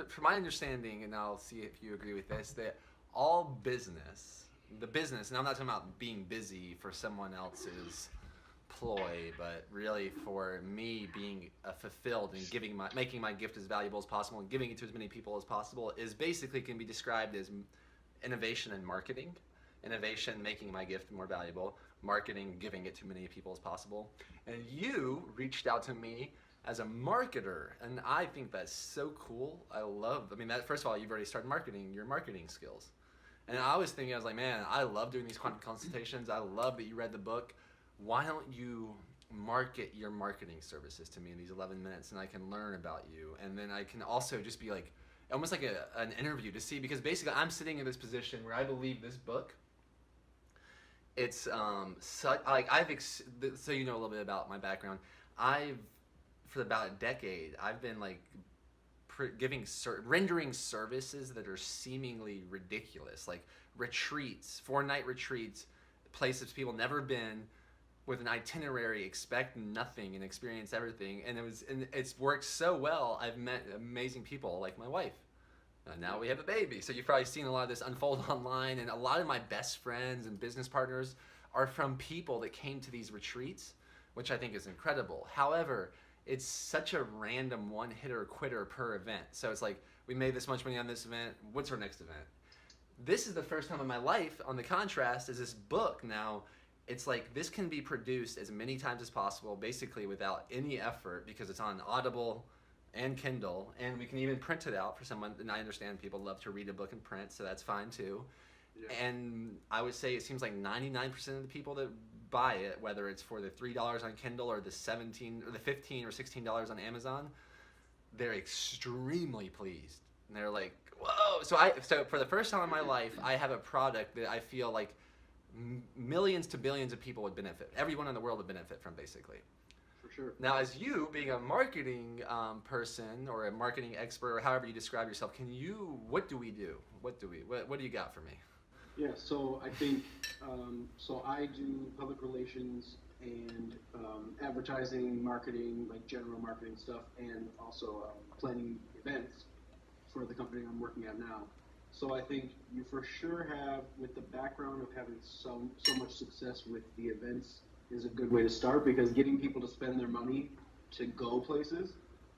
for my understanding, and I'll see if you agree with this, that all business, the business, and I'm not talking about being busy for someone else's ploy, but really for me being fulfilled and making my gift as valuable as possible and giving it to as many people as possible, is basically can be described as innovation and marketing. Innovation, making my gift more valuable. Marketing, giving it to many people as possible. And you reached out to me as a marketer, and I think that's so cool. That, first of all, you've already started marketing your marketing skills. And I was thinking, I was like, man, I love doing these quantum consultations. I love that you read the book. Why don't you market your marketing services to me in these 11 minutes, and I can learn about you, and then I can also just be like, almost like an interview to see, because basically I'm sitting in this position where I believe this book, it's so you know a little bit about my background. For about a decade, I've been like rendering services that are seemingly ridiculous, like retreats, 4-night retreats, places people never been, with an itinerary, expect nothing and experience everything. And it's worked so well. I've met amazing people like my wife. Now we have a baby. So you've probably seen a lot of this unfold online, and a lot of my best friends and business partners are from people that came to these retreats, which I think is incredible. However, it's such a random one-hitter quitter per event. So it's like, we made this much money on this event, what's our next event? This is the first time in my life, on the contrast, is this book now. It's like, this can be produced as many times as possible, basically without any effort, because it's on Audible and Kindle, and we can even print it out for someone. And I understand people love to read a book in print, so that's fine too. Yeah. And I would say it seems like 99% of the people that buy it, whether it's for the $3 on Kindle or the $15 or $16 on Amazon, they're extremely pleased. And they're like, whoa. So for the first time in my life, I have a product that I feel like millions to billions of people would benefit. Everyone in the world would benefit from, basically. For sure. Now, as you being a marketing person or a marketing expert, or however you describe yourself, what do we do? What do you got for me? Yeah, so I think, so I do public relations and advertising, marketing, like general marketing stuff, and also planning events for the company I'm working at now. So I think you for sure have, with the background of having so much success with the events, is a good way to start, because getting people to spend their money to go places,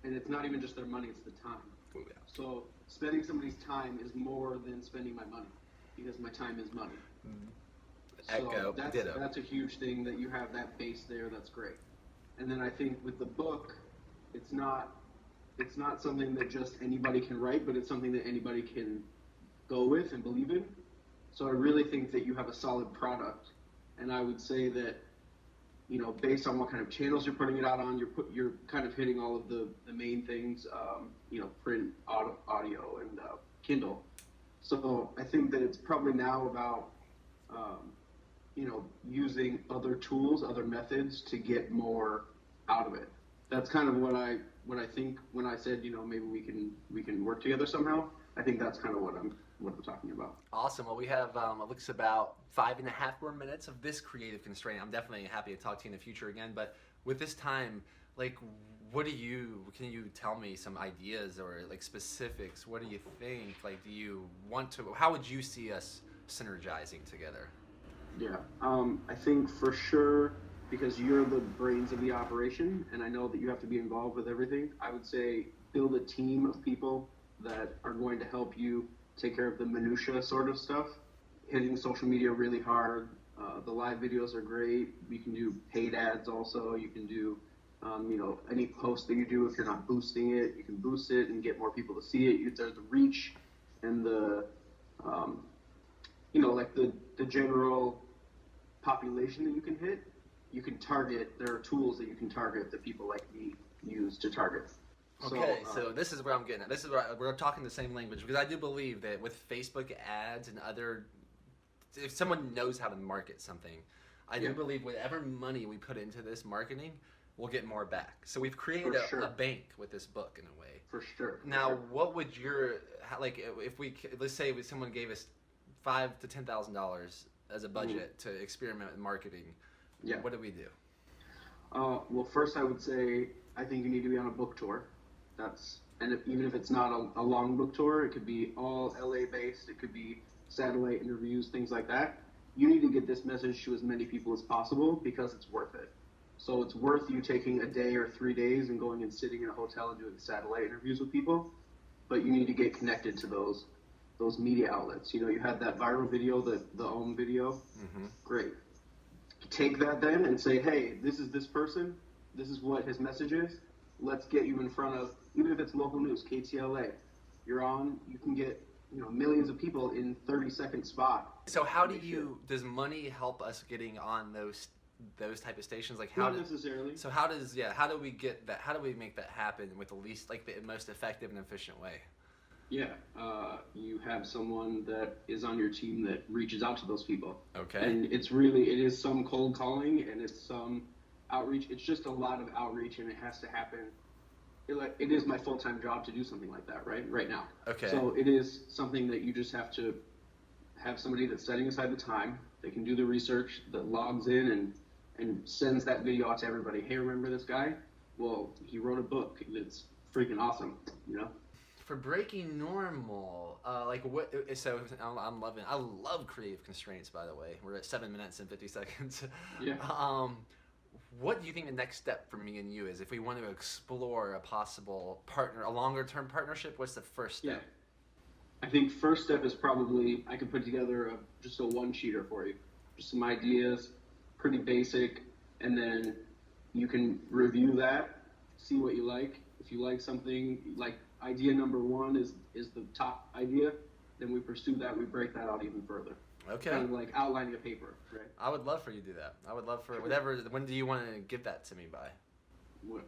and it's not even just their money, it's the time. Oh, yeah. So spending somebody's time is more than spending my money, because my time is money. Echo, so that's a huge thing, that you have that base there. That's great. And then I think with the book, it's not something that just anybody can write, but it's something that anybody can go with and believe in. So I really think that you have a solid product, and I would say that, you know, based on what kind of channels you're putting it out on, you're kind of hitting all of the main things, you know, print, audio, and Kindle. So I think that it's probably now about, you know, using other tools, other methods to get more out of it. That's kind of what I think when I said, you know, maybe we can work together somehow. I think that's kind of what I'm talking about. Awesome. Well, we have it looks about 5.5 more minutes of this creative constraint. I'm definitely happy to talk to you in the future again. But with this time, like, can you tell me some ideas or like specifics? What do you think? Like, how would you see us synergizing together? Yeah, I think for sure, because you're the brains of the operation, and I know that you have to be involved with everything, I would say build a team of people that are going to help you take care of the minutia sort of stuff, hitting social media really hard. The live videos are great. You can do paid ads also. You can do, you know, any post that you do, if you're not boosting it, you can boost it and get more people to see it. There's the reach and the, you know, like the general population that you can hit. You can target. There are tools that you can target that people like me use to target. Okay, so this is where I'm getting at. This is where we're talking the same language, because I do believe that with Facebook ads and if someone knows how to market something, I do believe whatever money we put into this marketing, we'll get more back. So we've created a bank with this book in a way. For sure. Now, what would let's say someone gave us $5,000 to $10,000 as a budget to experiment with marketing, what do we do? Well, first I would say I think you need to be on a book tour. Even if it's not a long book tour, it could be all LA based, it could be satellite interviews, things like that. You need to get this message to as many people as possible because it's worth it. So it's worth you taking a day or 3 days and going and sitting in a hotel and doing satellite interviews with people, but you need to get connected to those media outlets. You know, you had that viral video, the Ohm video. Mm-hmm. Great. Take that then and say, hey, this is this person. This is what his message is. Let's get you in front of, even if it's local news, KTLA. You're on, you can get, you know, millions of people in 30-second spot. So does money help us getting on those type of stations? Like not necessarily. So how do we get that? How do we make that happen with the most effective and efficient way? Yeah, you have someone that is on your team that reaches out to those people. Okay. And it is some cold calling and it's some outreach. It's just a lot of outreach, and it has to happen. It is my full-time job to do something like that right now. Okay. So it is something that you just have to have somebody that's setting aside the time. They can do the research, that logs in and sends that video out to everybody. Hey, remember this guy? Well, he wrote a book. It's freaking awesome, you know? For breaking normal, so I love creative constraints, by the way. We're at 7 minutes and 50 seconds. Yeah. What do you think the next step for me and you is if we want to explore a possible a longer-term partnership? What's the first step? Yeah. I think first step is probably I could put together just a one-sheeter for you. Just some ideas, pretty basic, and then you can review that, see what you like. If you like something, like idea number one is the top idea, then we pursue that, we break that out even further. Okay. Kind of like outlining a paper, right? I would love for you to do that. I would love for whatever. When do you want to give that to me by?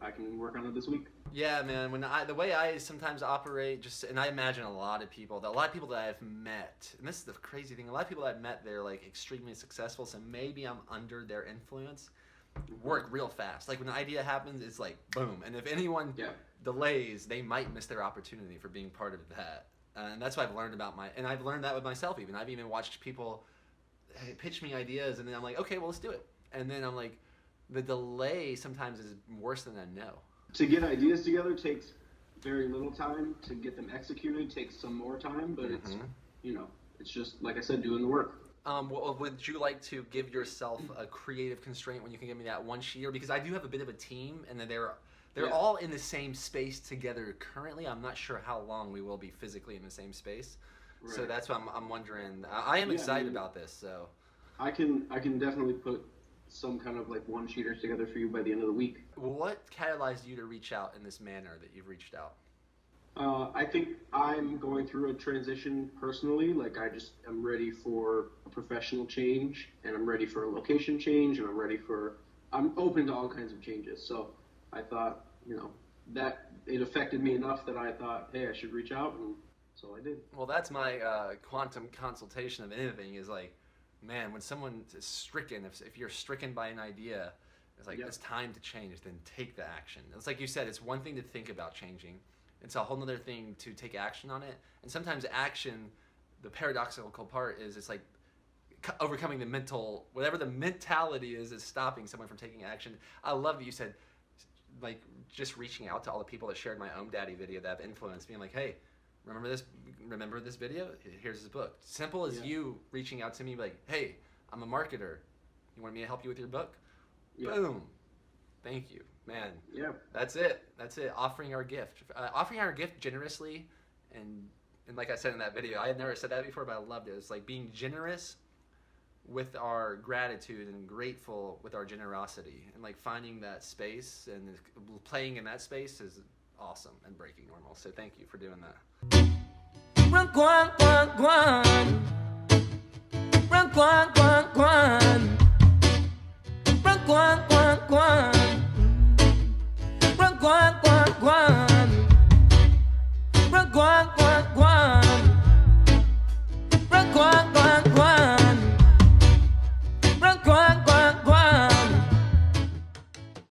I can work on it this week. Yeah, man. The way I sometimes operate, and I imagine a lot of people that I've met, and this is the crazy thing, a lot of people that I've met, they're like extremely successful, so maybe I'm under their influence. Work real fast. Like when the idea happens, it's like boom. And if anyone delays, they might miss their opportunity for being part of that. And that's what I've learned and I've learned that with myself even. I've even watched people pitch me ideas, and then I'm like, okay, well, let's do it. And then I'm like, the delay sometimes is worse than a no. To get ideas together takes very little time. To get them executed takes some more time, but it's, you know, it's just, like I said, doing the work. Would you like to give yourself a creative constraint when you can give me that one sheeter? Because I do have a bit of a team, and they're all in the same space together currently. I'm not sure how long we will be physically in the same space. Right. So that's what I'm wondering. I am excited about this. So I can definitely put some kind of like one sheeters together for you by the end of the week. What catalyzed you to reach out in this manner that you've reached out? I think I'm going through a transition personally. Like I'm ready for a professional change, and I'm ready for a location change, and I'm open to all kinds of changes. So I thought, you know, that it affected me enough that I thought, hey, I should reach out, and so I did. Well, that's my quantum consultation of anything is like, man, when someone is stricken, if you're stricken by an idea, it's like, it's time to change, then take the action. It's like you said, it's one thing to think about changing. It's a whole other thing to take action on it. And sometimes action, the paradoxical part is it's like overcoming the mental, whatever the mentality is stopping someone from taking action. I love that you said, like, just reaching out to all the people that shared my Ohm Daddy video that have influenced me. I'm like, hey, remember this video? Here's his book. Simple as you reaching out to me like, hey, I'm a marketer. You want me to help you with your book? Yeah. Boom. Thank you, man. Yeah. That's it. Offering our gift generously, and like I said in that video, I had never said that before, but I loved it. It's like being generous with our gratitude and grateful with our generosity, and like finding that space and playing in that space is awesome and breaking normal. So thank you for doing that. Run, guan, guan, guan. Run, guan, guan, guan.